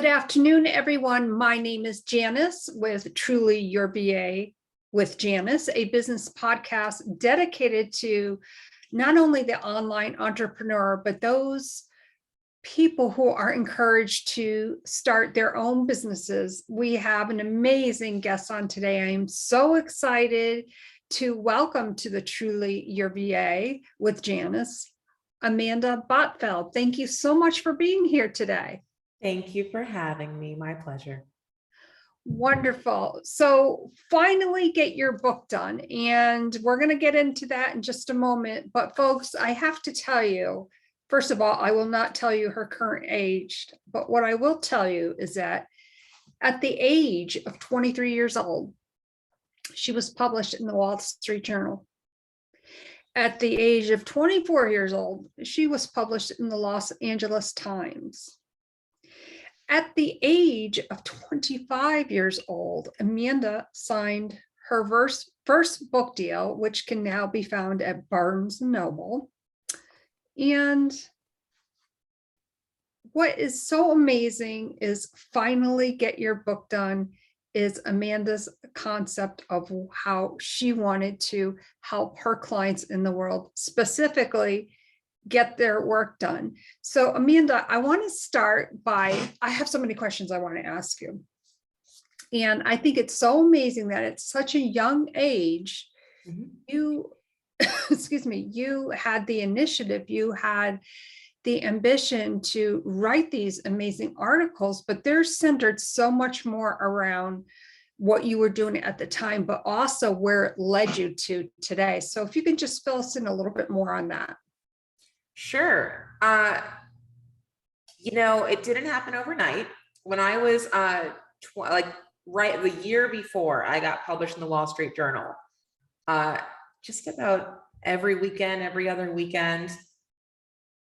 Good afternoon, everyone. My name is Janis with TrulyYourVA with Janis, a business podcast dedicated to not only the online entrepreneur, but those people who are encouraged to start their own businesses. We have an amazing guest on today. I am so excited to welcome to the TrulyYourVA with Janis, Amanda Botfeld. Thank you so much for being here today. Thank you for having me. My pleasure. Wonderful. So finally get your book done, and we're going to get into that in just a moment. But folks, I have to tell you, first of all, I will not tell you her current age, but what I will tell you is that at the age of 23 years old, she was published in the Wall Street Journal. At the age of 24 years old, she was published in the Los Angeles Times. At the age of 25 years old, Amanda signed her first book deal, which can now be found at Barnes & Noble. And what is so amazing is finally get your book done is Amanda's concept of how she wanted to help her clients in the world, specifically get their work done. So Amanda, I want to start by, I have so many questions I want to ask you. And I think it's so amazing that at such a young age, you, excuse me, you had the initiative, you had the ambition to write these amazing articles, but they're centered so much more around what you were doing at the time, but also where it led you to today. So if you can just fill us in a little bit more on that. Sure. It didn't happen overnight. When I was right the year before I got published in the Wall Street Journal, just about every weekend, every other weekend,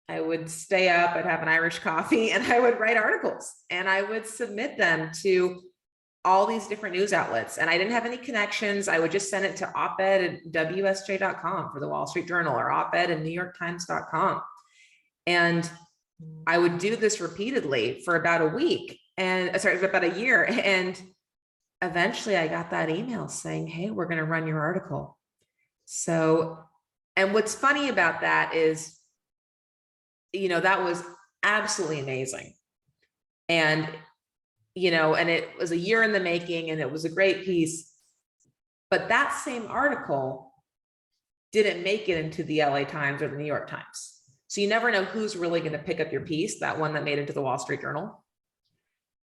I would stay up, I'd have an Irish coffee, and I would write articles, and I would submit them to all these different news outlets. And I didn't have any connections. I would just send it to op-ed at WSJ.com for the Wall Street Journal, or op-ed at NewYorkTimes.com. And I would do this repeatedly for about a week, about a year. And eventually I got that email saying, hey, we're going to run your article. So, and what's funny about that is, that was absolutely amazing. And and it was a year in the making, and it was a great piece. But that same article didn't make it into the LA Times or the New York Times. So you never know who's really going to pick up your piece, that one that made it to the Wall Street Journal.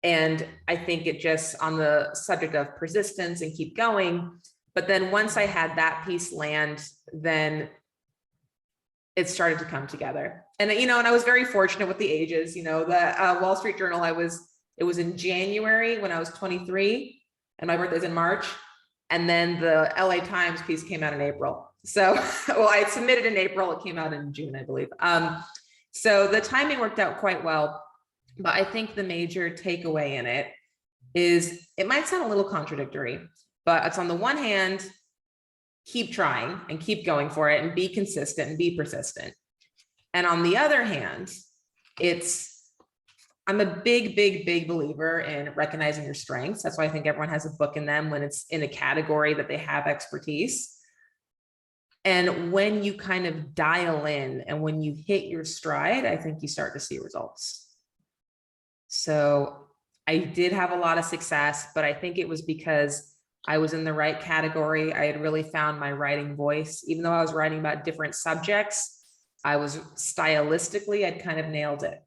And I think it just, on the subject of persistence and keep going. But then once I had that piece land, then it started to come together. And, and I was very fortunate with the ages, the Wall Street Journal, it was in January when I was 23, and my birthday's in March. And then the LA Times piece came out in April. So, well, I submitted in April, it came out in June, I believe. So the timing worked out quite well. But I think the major takeaway in it is, it might sound a little contradictory, but it's, on the one hand, keep trying and keep going for it and be consistent and be persistent. And on the other hand, I'm a big believer in recognizing your strengths. That's why I think everyone has a book in them when it's in a category that they have expertise. And when you kind of dial in and when you hit your stride, I think you start to see results. So I did have a lot of success, but I think it was because I was in the right category. I had really found my writing voice. Even though I was writing about different subjects, I was stylistically, I'd kind of nailed it.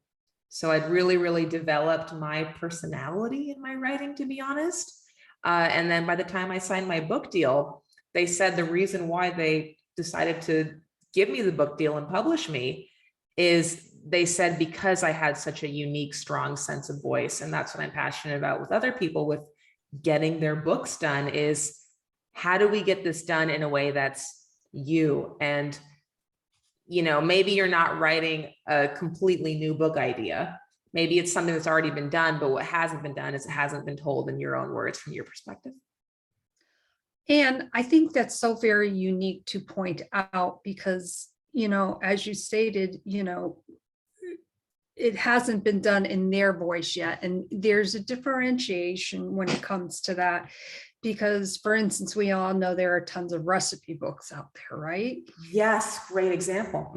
So I'd really developed my personality in my writing, to be honest. And then by the time I signed my book deal, they said the reason why they decided to give me the book deal and publish me is, they said, because I had such a unique, strong sense of voice. And that's what I'm passionate about with other people with getting their books done, is how do we get this done in a way that's you? And maybe you're not writing a completely new book idea. Maybe it's something that's already been done, but what hasn't been done is it hasn't been told in your own words from your perspective. And I think that's so very unique to point out because, as you stated, it hasn't been done in their voice yet. And there's a differentiation when it comes to that, because for instance, we all know there are tons of recipe books out there, right? Yes, great example.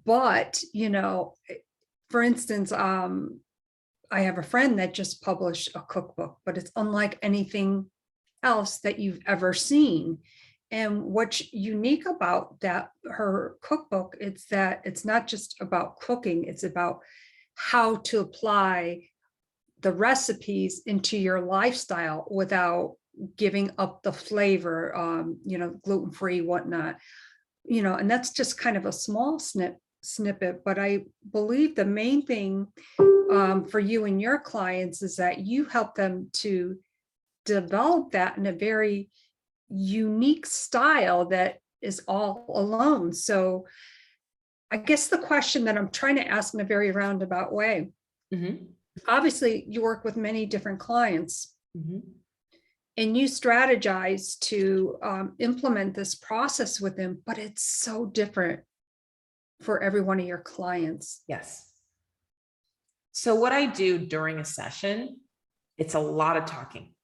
But, you know, for instance, I have a friend that just published a cookbook, but it's unlike anything else that you've ever seen. And what's unique about that, her cookbook, it's that it's not just about cooking, it's about how to apply the recipes into your lifestyle without giving up the flavor, you know, gluten-free, whatnot, you know, and that's just kind of a small snippet. But I believe the main thing for you and your clients is that you help them to develop that in a very unique style that is all alone. So I guess the question that I'm trying to ask in a very roundabout way, obviously you work with many different clients and you strategize to implement this process with them, but it's so different for every one of your clients. Yes. So what I do during a session, it's a lot of talking.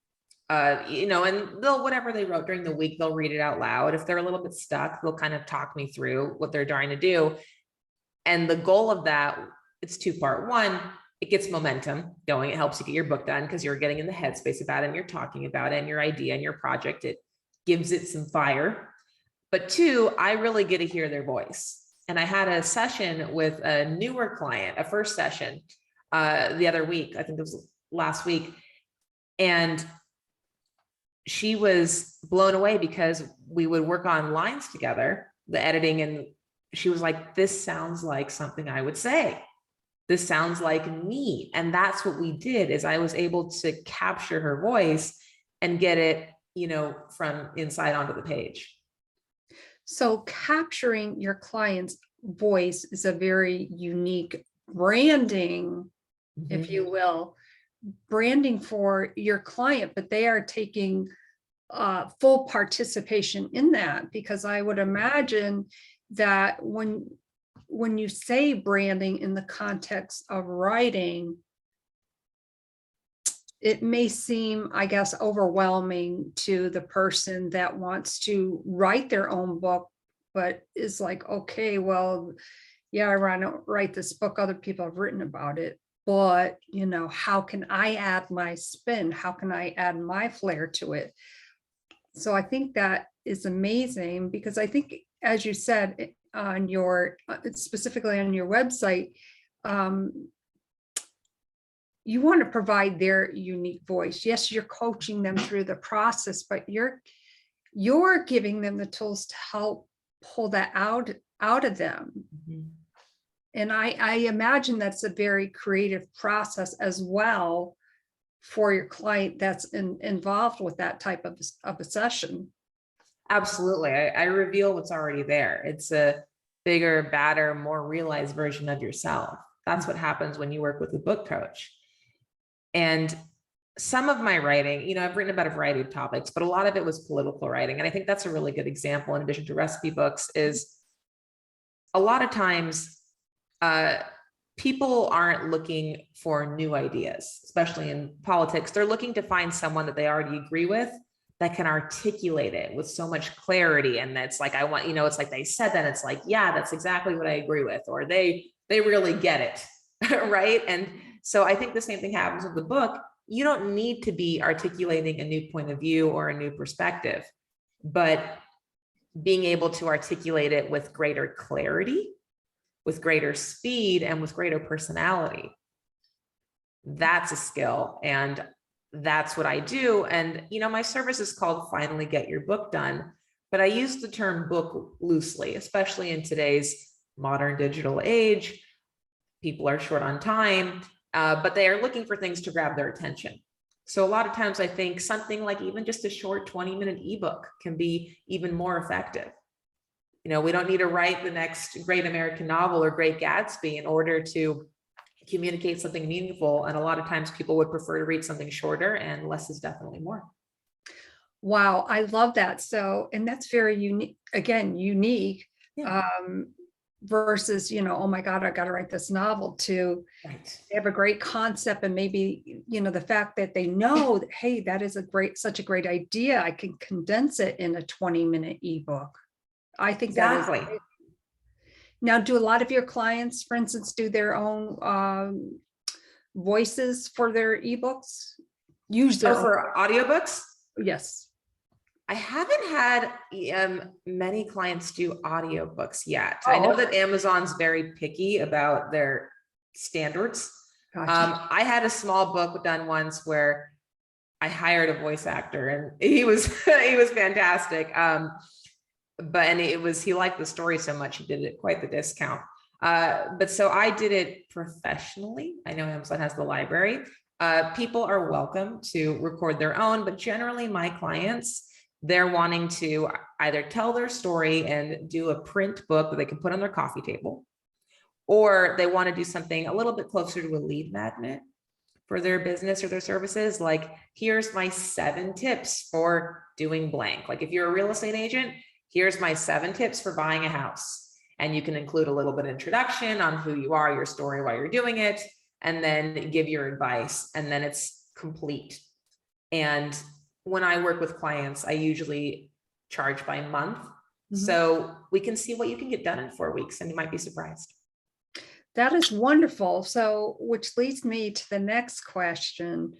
You know, and they'll, whatever they wrote during the week, they'll read it out loud. If they're a little bit stuck, they'll kind of talk me through what they're trying to do. And the goal of that, it's two-part. One, it gets momentum going. It helps you get your book done because you're getting in the headspace about it and you're talking about it and your idea and your project. It gives it some fire. But two, I really get to hear their voice. And I had a session with a newer client, a first session the other week, I think it was last week. And she was blown away because we would work on lines together, the editing, and she was like, this sounds like something I would say. This sounds like me. And that's what we did, is I was able to capture her voice and get it, you know, from inside onto the page. So capturing your client's voice is a very unique branding, if you will, branding for your client, but they are taking full participation in that, because I would imagine that when you say branding in the context of writing, it may seem, I guess, overwhelming to the person that wants to write their own book, but is like, okay, well, yeah, I want to write this book, other people have written about it, but, you know, how can I add my spin? How can I add my flair to it? So I think that is amazing, because I think, as you said, on your, specifically on your website, you want to provide their unique voice. Yes, you're coaching them through the process, but you're giving them the tools to help pull that out of them. And I imagine that's a very creative process as well for your client that's involved with that type of a session. Absolutely. I reveal what's already there. It's a bigger, badder, more realized version of yourself. That's what happens when you work with a book coach. And some of my writing, you know, I've written about a variety of topics, but a lot of it was political writing. And I think that's a really good example, in addition to recipe books, is a lot of times people aren't looking for new ideas, especially in politics. They're looking to find someone that they already agree with that can articulate it with so much clarity. And that's like, I want, you know, it's like they said that, it's like, yeah, that's exactly what I agree with, or they really get it. Right. And so I think the same thing happens with the book. You don't need to be articulating a new point of view or a new perspective, but being able to articulate it with greater clarity, with greater speed, and with greater personality. That's a skill. And that's what I do. And, you know, my service is called Finally Get Your Book Done, but I use the term book loosely, especially in today's modern digital age. People are short on time, but they are looking for things to grab their attention. So a lot of times I think something like even just a short 20-minute ebook can be even more effective. You know, we don't need to write the next great American novel or Great Gatsby in order to communicate something meaningful. And a lot of times people would prefer to read something shorter, and less is definitely more. Wow, I love that. So, and that's very unique, again, unique. Yeah. versus, oh my God, I got to write this novel, to Right. they have a great concept, and maybe, the fact that they know that, hey, that is such a great idea. I can condense it in a 20-minute ebook. I think that is. Exactly. Now, do a lot of your clients, for instance, do their own voices for their ebooks? Use Oh, their own? for audiobooks? Yes. I haven't had many clients do audiobooks yet. Oh, I know okay. that Amazon's very picky about their standards. Gotcha. I had a small book done once where I hired a voice actor, and he was he was fantastic. But he liked the story so much, he did it quite the discount. But so I did it professionally. I know Amazon has the library. People are welcome to record their own, but generally my clients, they're wanting to either tell their story and do a print book that they can put on their coffee table, or they want to do something a little bit closer to a lead magnet for their business or their services. Like, here's my 7 tips for doing blank. Like, if you're a real estate agent, here's my 7 tips for buying a house. And you can include a little bit of introduction on who you are, your story, why you're doing it, and then give your advice, and then it's complete. And when I work with clients, I usually charge by month. Mm-hmm. So we can see what you can get done in 4 weeks, and you might be surprised. That is wonderful. So, which leads me to the next question.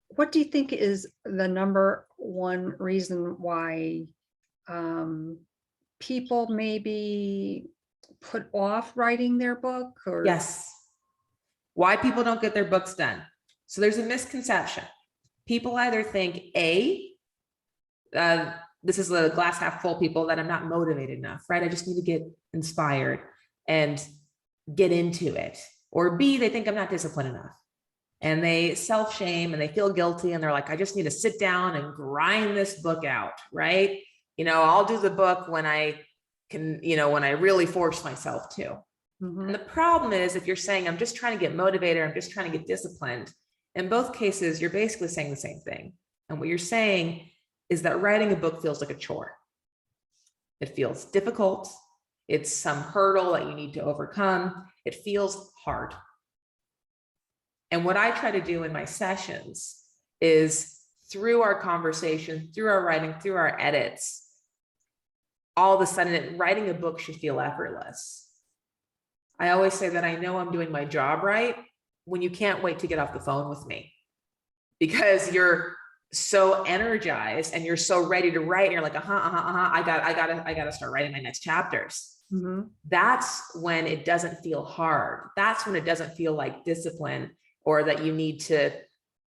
What do you think is the number one reason why people maybe put off writing their book? Or Yes. Why people don't get their books done. So there's a misconception. People either think this is the glass half full people, that I'm not motivated enough, right? I just need to get inspired and get into it. Or B, they think I'm not disciplined enough, and they self-shame and they feel guilty, and they're like, I just need to sit down and grind this book out, right? I'll do the book when I can, when I really force myself to. Mm-hmm. And the problem is, if you're saying, I'm just trying to get motivated, I'm just trying to get disciplined, in both cases, you're basically saying the same thing. And what you're saying is that writing a book feels like a chore. It feels difficult. It's some hurdle that you need to overcome. It feels hard. And what I try to do in my sessions is, through our conversation, through our writing, through our edits, all of a sudden writing a book should feel effortless. I always say that I know I'm doing my job right when you can't wait to get off the phone with me, because you're so energized and you're so ready to write. And you're like, I gotta start writing my next chapters. Mm-hmm. That's when it doesn't feel hard. That's when it doesn't feel like discipline, or that you need to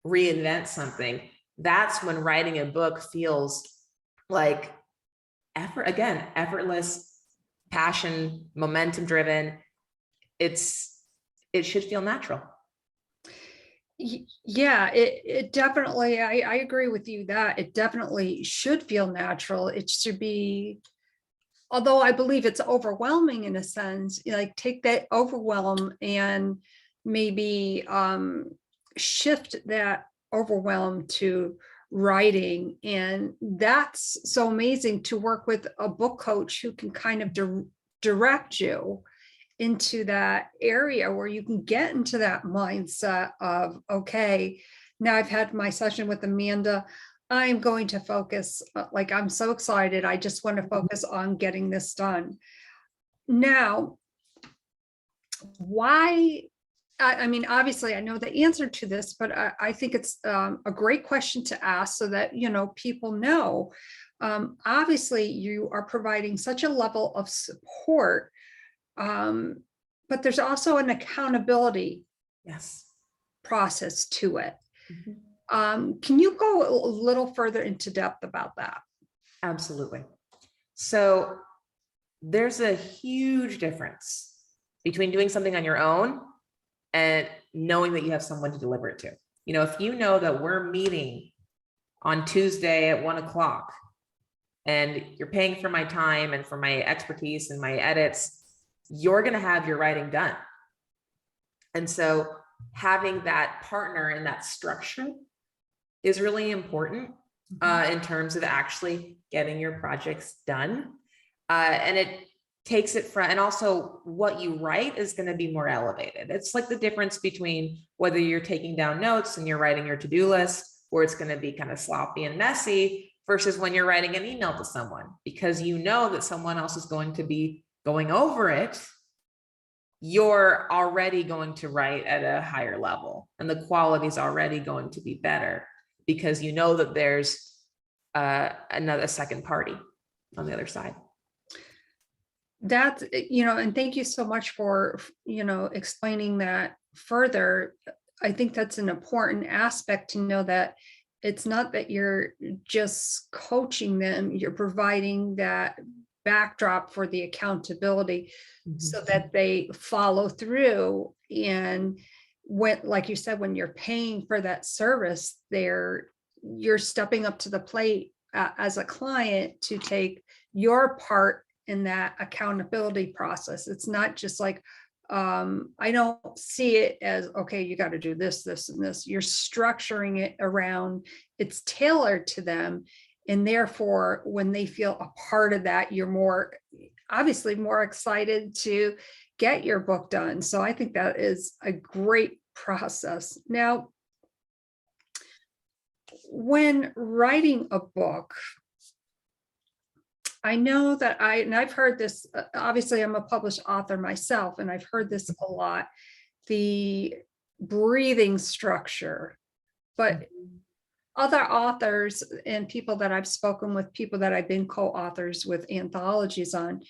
reinvent something. That's when writing a book feels like effortless, passion, momentum driven. It should feel natural. Yeah, it definitely, I agree with you that it definitely should feel natural. It should be, although I believe it's overwhelming in a sense, like take that overwhelm and maybe shift that overwhelm to writing. And that's so amazing, to work with a book coach who can kind of direct you into that area where you can get into that mindset of, okay, now I've had my session with Amanda, I'm going to focus, like, I'm so excited, I just want to focus on getting this done. Now, why, I mean, obviously I know the answer to this, but I think it's a great question to ask, so that, people know. Obviously you are providing such a level of support, but there's also an accountability process to it. Mm-hmm. Can you go a little further into depth about that? Absolutely. So there's a huge difference between doing something on your own and knowing that you have someone to deliver it to. If you know that we're meeting on Tuesday at 1:00 and you're paying for my time and for my expertise and my edits, you're going to have your writing done. And so having that partner and that structure is really important in terms of actually getting your projects done. And takes it from, and also what you write is going to be more elevated. It's like the difference between whether you're taking down notes and you're writing your to-do list, where it's going to be kind of sloppy and messy, versus when you're writing an email to someone, because you know that someone else is going to be going over it. You're already going to write at a higher level, and the quality is already going to be better because you know that there's another second party on the other side. That's, and thank you so much for, explaining that further. I think that's an important aspect to know, that it's not that you're just coaching them, you're providing that backdrop for the accountability so that they follow through. And when, like you said, when you're paying for that service, you're stepping up to the plate as a client to take your part in that accountability process. It's not just like, I don't see it as, okay, you got to do this, this, and this. You're structuring it around, it's tailored to them. And therefore, when they feel a part of that, you're obviously more excited to get your book done. So I think that is a great process. Now, when writing a book, I know that I've heard this, obviously I'm a published author myself, and I've heard this a lot, the breathing structure, but other authors and people that I've spoken with, people that I've been co-authors with anthologies on,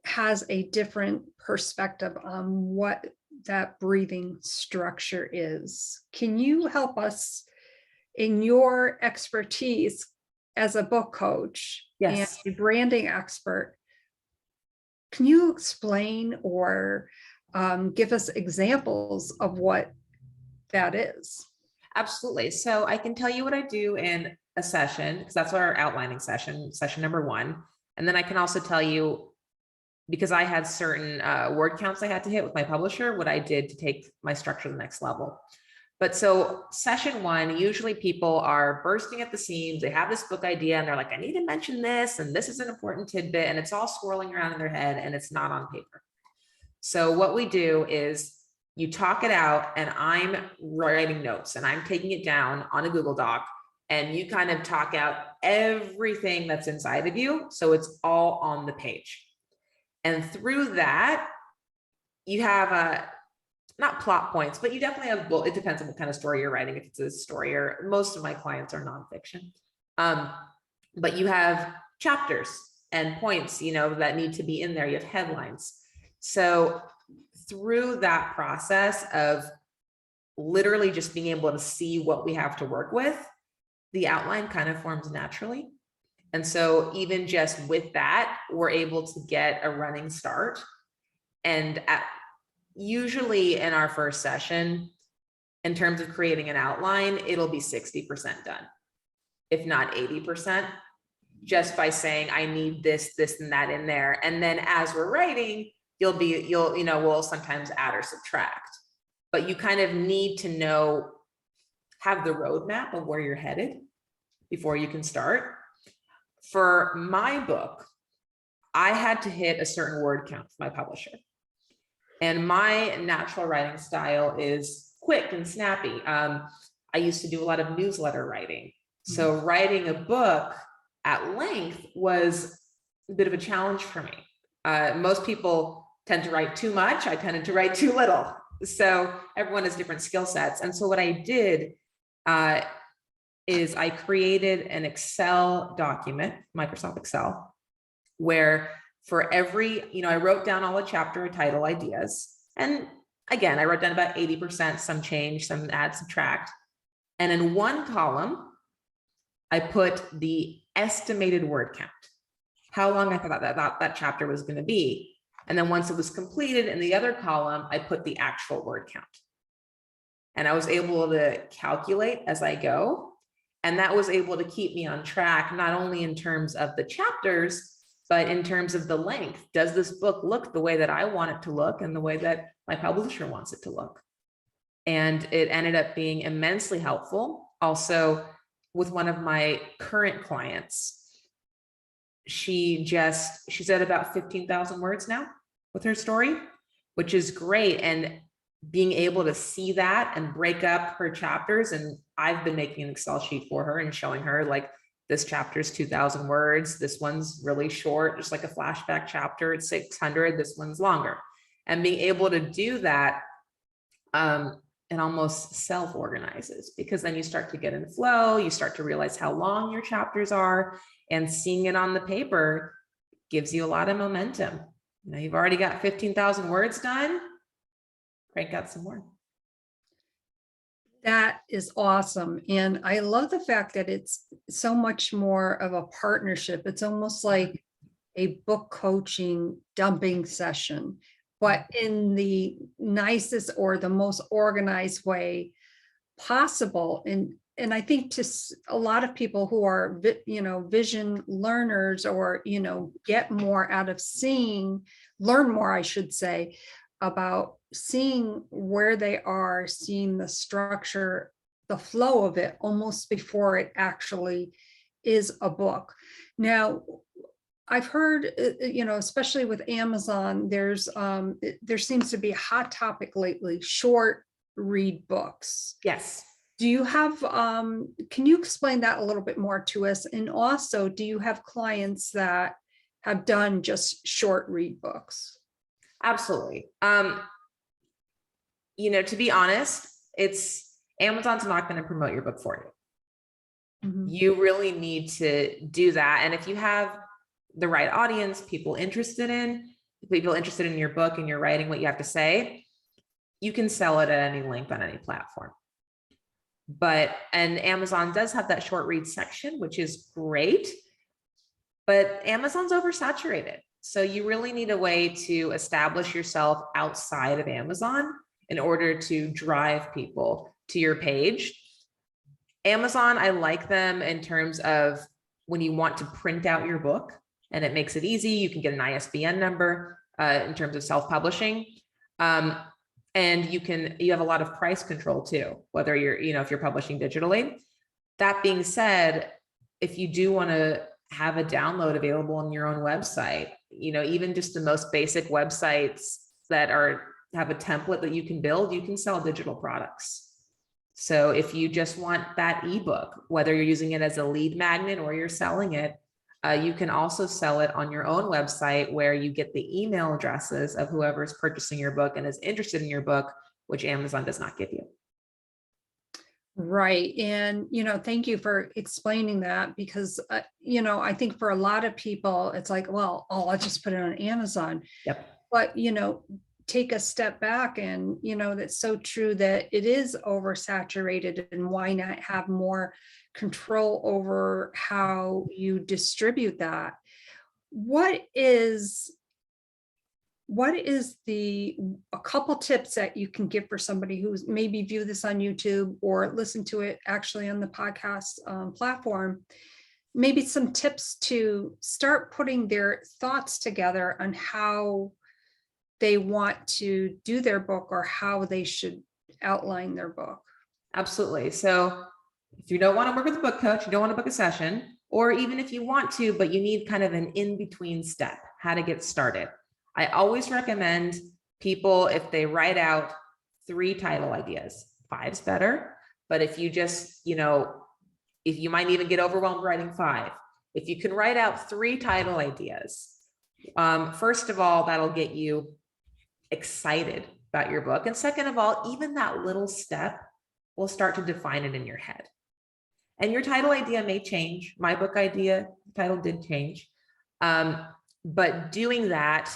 has a different perspective on what that breathing structure is. Can you help us, in your expertise as a book coach and a branding expert, can you explain or give us examples of what that is? Absolutely. So I can tell you what I do in a session, because that's our outlining session number 1. And then I can also tell you, because I had certain word counts I had to hit with my publisher, what I did to take my structure to the next level. But so session 1, usually people are bursting at the seams. They have this book idea and they're like, I need to mention this, and this is an important tidbit, and it's all swirling around in their head and it's not on paper. So what we do is you talk it out, and I'm writing notes and I'm taking it down on a Google Doc, and you kind of talk out everything that's inside of you. So it's all on the page. And through that, you have not plot points, but you definitely have, well, it depends on what kind of story you're writing. If it's a story, or most of my clients are nonfiction, but you have chapters and points, that need to be in there. You have headlines. So through that process of literally just being able to see what we have to work with, the outline kind of forms naturally. And so even just with that, we're able to get a running start. And usually in our first session, in terms of creating an outline, it'll be 60% done, if not 80%, just by saying, I need this, this, and that in there. And then as we're writing, we'll sometimes add or subtract, but you kind of need to have the roadmap of where you're headed before you can start. For my book, I had to hit a certain word count for my publisher. And my natural writing style is quick and snappy. I used to do a lot of newsletter writing. So writing a book at length was a bit of a challenge for me. Most people tend to write too much. I tended to write too little. So everyone has different skill sets. And so what I did is I created an Excel document, Microsoft Excel, where for every, I wrote down all the chapter title ideas. And again, I wrote down about 80%, some change, some add, subtract. And in one column, I put the estimated word count, how long I thought that chapter was going to be. And then once it was completed, in the other column, I put the actual word count. And I was able to calculate as I go. And that was able to keep me on track, not only in terms of the chapters, but in terms of the length. Does this book look the way that I want it to look and the way that my publisher wants it to look? And it ended up being immensely helpful. Also, with one of my current clients, she's at about 15,000 words now with her story, which is great. And being able to see that and break up her chapters. And I've been making an Excel sheet for her and showing her, like, this chapter is 2,000 words. This one's really short, just like a flashback chapter. It's 600. This one's longer. And being able to do that, it almost self-organizes, because then you start to get in flow. You start to realize how long your chapters are, and seeing it on the paper gives you a lot of momentum. You know, you've already got 15,000 words done. Crank out some more. That is awesome. And I love the fact that it's so much more of a partnership. It's almost like a book coaching dumping session, but in the nicest or the most organized way possible. And I think to a lot of people who are, vision learners, or, get more out of learn more, I should say, about seeing where they are, seeing the structure, the flow of it almost before it actually is a book. Now, I've heard, especially with Amazon, there seems to be a hot topic lately, short read books. Yes. Do you have, can you explain that a little bit more to us? And also, do you have clients that have done just short read books? Absolutely. To be honest, Amazon's not going to promote your book for you. Mhm. You really need to do that. And if you have the right audience, people interested in your book and you're writing what you have to say, you can sell it at any length on any platform. And Amazon does have that short read section, which is great, but Amazon's oversaturated. So you really need a way to establish yourself outside of Amazon in order to drive people to your page. Amazon, I like them in terms of when you want to print out your book, and it makes it easy. You can get an ISBN number in terms of self-publishing. And you have a lot of price control too, whether if you're publishing digitally. That being said, if you do want to have a download available on your own website, even just the most basic websites that have a template that you can build, you can sell digital products. So if you just want that ebook, whether you're using it as a lead magnet or you're selling it, you can also sell it on your own website, where you get the email addresses of whoever's purchasing your book and is interested in your book, which Amazon does not give you. Right. And, thank you for explaining that, because, I think for a lot of people, it's like, well, I'll just put it on Amazon. Yep. But, take a step back, and, that's so true that it is oversaturated, and why not have more control over how you distribute that? What is a couple tips that you can give for somebody who's maybe view this on YouTube or listen to it actually on the podcast platform? Maybe some tips to start putting their thoughts together on how they want to do their book, or how they should outline their book. Absolutely. So if you don't want to work with a book coach, you don't want to book a session, or even if you want to, but you need kind of an in-between step, how to get started. I always recommend people, if they write out 3 title ideas, 5's better. But if you just, if you might even get overwhelmed writing 5, if you can write out 3 title ideas, first of all, that'll get you excited about your book. And second of all, even that little step will start to define it in your head. And your title idea may change. My book idea title did change. But doing that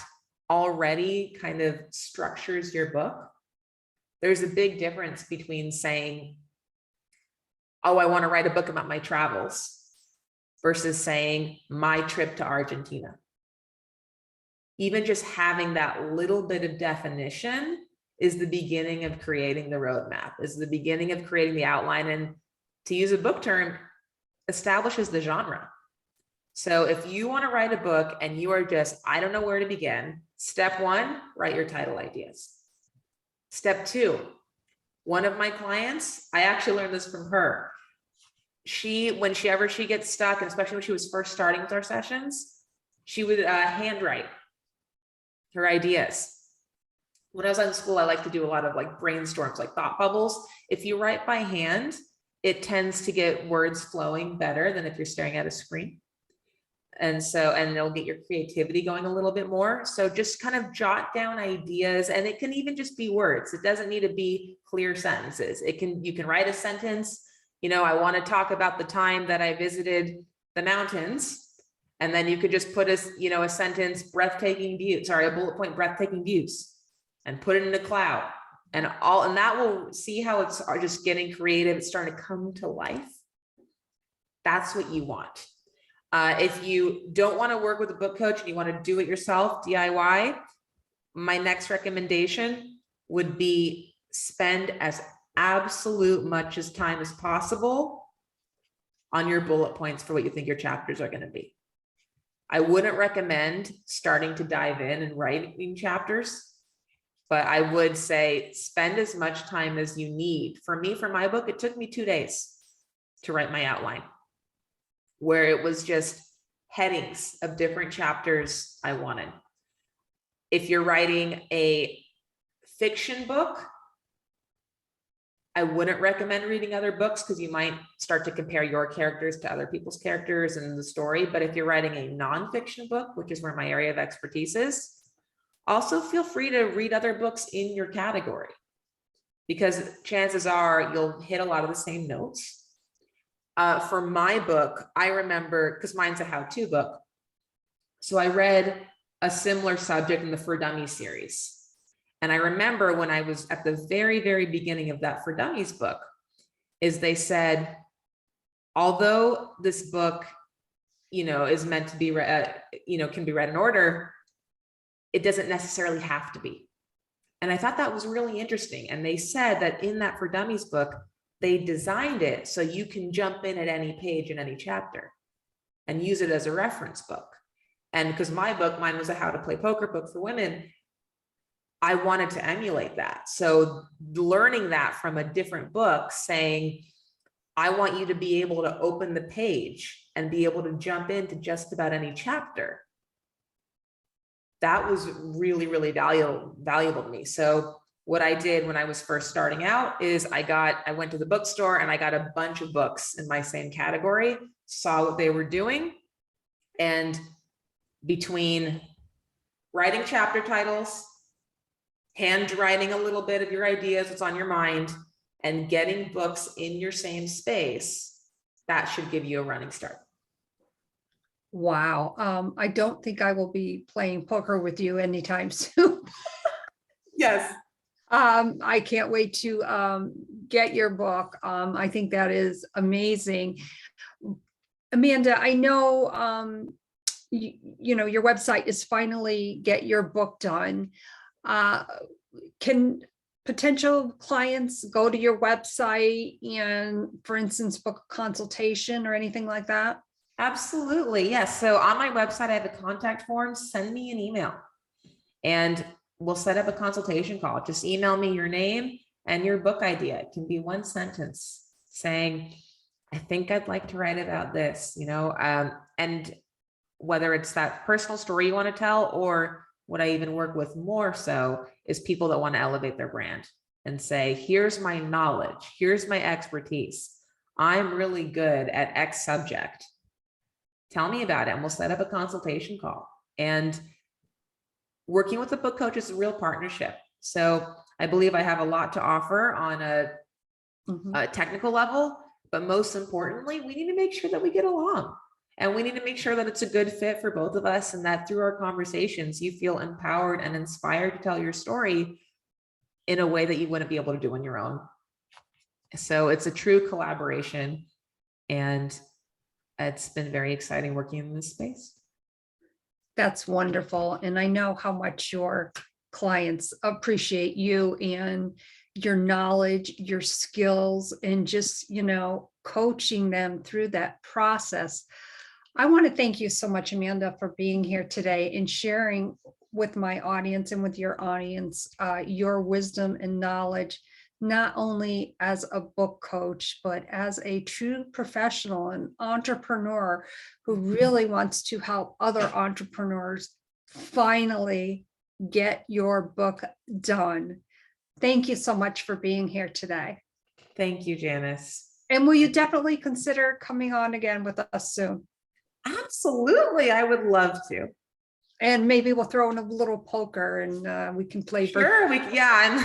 already kind of structures your book. There's a big difference between saying, oh, I want to write a book about my travels, versus saying my trip to Argentina. Even just having that little bit of definition is the beginning of creating the roadmap, is the beginning of creating the outline. And to use a book term, establishes the genre. So if you want to write a book and you are just, I don't know where to begin, step 1, write your title ideas. Step 2, one of my clients, I actually learned this from her. Whenever she gets stuck, and especially when she was first starting with our sessions, She would handwrite her ideas. When I was in school, I like to do a lot of like brainstorms, like thought bubbles. If you write by hand, it tends to get words flowing better than if you're staring at a screen. And it'll get your creativity going a little bit more. So just kind of jot down ideas, and it can even just be words. It doesn't need to be clear sentences. You can write a sentence, I want to talk about the time that I visited the mountains. And then you could just put a sentence, a bullet point, breathtaking views, and put it in a cloud, and that will see how it's just getting creative. It's starting to come to life. That's what you want. If you don't want to work with a book coach and you want to do it yourself, DIY, my next recommendation would be spend as absolute much as time as possible on your bullet points for what you think your chapters are going to be. I wouldn't recommend starting to dive in and writing chapters, but I would say spend as much time as you need. For me, for my book, it took me 2 days to write my outline, where it was just headings of different chapters I wanted. If you're writing a fiction book, I wouldn't recommend reading other books because you might start to compare your characters to other people's characters in the story. But if you're writing a nonfiction book, which is where my area of expertise is, also feel free to read other books in your category, because chances are you'll hit a lot of the same notes. For my book, I remember, because mine's a how-to book, so I read a similar subject in the For Dummies series. And I remember when I was at the very, very beginning of that For Dummies book, is they said, although this book, is meant to be read, can be read in order, it doesn't necessarily have to be. And I thought that was really interesting. And they said that in that For Dummies book, they designed it so you can jump in at any page in any chapter and use it as a reference book. And because mine was a how to play poker book for women, I wanted to emulate that. So learning that from a different book, saying, I want you to be able to open the page and be able to jump into just about any chapter. That was really, really valuable to me. So what I did when I was first starting out is I went to the bookstore and I got a bunch of books in my same category, saw what they were doing, and between writing chapter titles, handwriting a little bit of your ideas, what's on your mind, and getting books in your same space, that should give you a running start. Wow. I don't think I will be playing poker with you anytime soon. Yes. I can't wait to get your book. I think that is amazing. Amanda, I know your website is finally Get Your Book Done. Can potential clients go to your website and, for instance, book a consultation or anything like that? Absolutely. Yes. So on my website, I have a contact form. Send me an email and we'll set up a consultation call. Just email me your name and your book idea. It can be one sentence saying, I think I'd like to write about this, and whether it's that personal story you want to tell, or what I even work with more so is people that want to elevate their brand and say, here's my knowledge, here's my expertise. I'm really good at X subject. Tell me about it. And we'll set up a consultation call. And working with a book coach is a real partnership. So I believe I have a lot to offer on a technical level, but most importantly, we need to make sure that we get along. And we need to make sure that it's a good fit for both of us, and that through our conversations, you feel empowered and inspired to tell your story in a way that you wouldn't be able to do on your own. So it's a true collaboration, and it's been very exciting working in this space. That's wonderful. And I know how much your clients appreciate you and your knowledge, your skills, and just, coaching them through that process. I want to thank you so much, Amanda, for being here today and sharing with my audience and with your audience your wisdom and knowledge not only as a book coach, but as a true professional and entrepreneur who really wants to help other entrepreneurs finally get your book done. Thank you so much for being here today. Thank you, Janice. And will you definitely consider coming on again with us soon? Absolutely. I would love to. And maybe we'll throw in a little poker and we can play. Sure. Yeah. And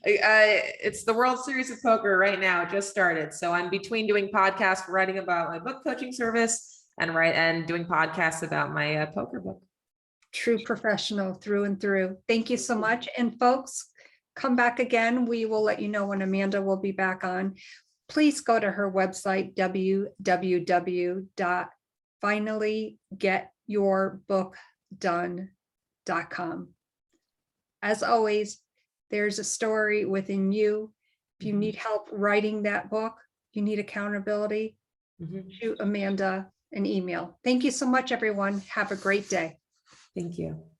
it's the World Series of Poker right now. It just started. So I'm between doing podcasts, writing about my book coaching service and doing podcasts about my poker book. True professional through and through. Thank you so much. And folks, come back again. We will let you know when Amanda will be back on. Please go to her website, www.finallygetyourbookdone.com. As always, there's a story within you. If you need help writing that book, you need accountability, shoot Amanda an email. Thank you so much, everyone. Have a great day. Thank you.